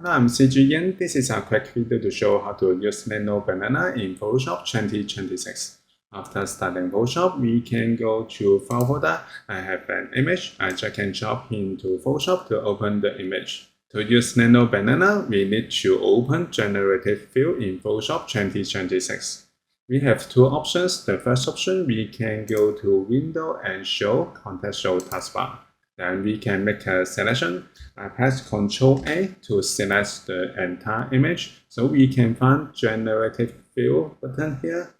Hello, I'm CG. This is a quick video to show how to use Nano Banana in Photoshop 2026. After starting Photoshop, we can go to File folder. I have an image. I drag and drop into Photoshop to open the image. To use Nano Banana, we need to open Generative View in Photoshop 2026. We have two options. The first option, we can go to Window and Show Contextual taskbar. Then we can make a selection. I press Ctrl A to select the entire image. So we can find Generative View button here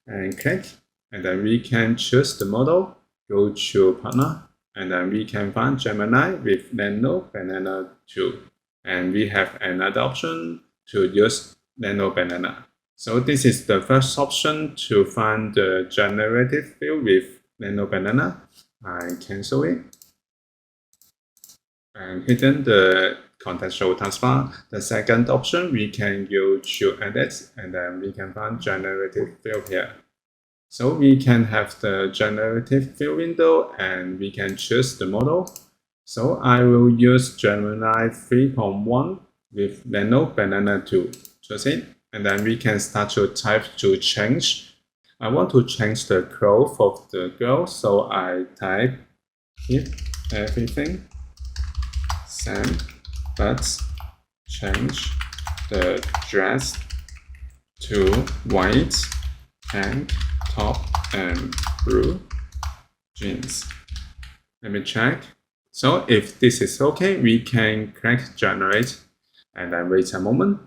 and click. And then we can choose the model, go to Partner, and then we can find Gemini with Nano Banana 2. And we have another option to use Nano Banana. So this is the first option to find the Generative View with Nano Banana. I cancel it. And hidden the contextual taskbar. The second option, we can go to Edit, and then we can find Generative View here. So we can have the Generative View window, and we can choose the model. So I will use Gemini 3.1 with Nano Banana 2. Choose it, and then we can start to type to change. I want to change the clothes of the girl, so I type if everything. Same, but change the dress to white tank top and blue jeans. Let me check. So if this is okay, we can click generate and then wait a moment.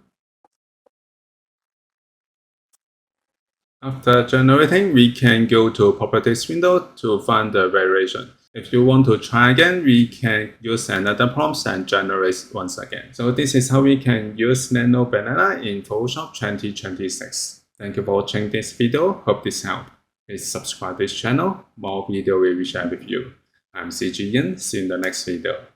After generating, we can go to properties window to find the variation. If you want to try again, we can use another prompt and generate once again. So this is how we can use Nano Banana in Photoshop 2026. Thank you for watching this video. Hope this helped. Please subscribe this channel. More video will be shared with you. I'm CG. See you in the next video.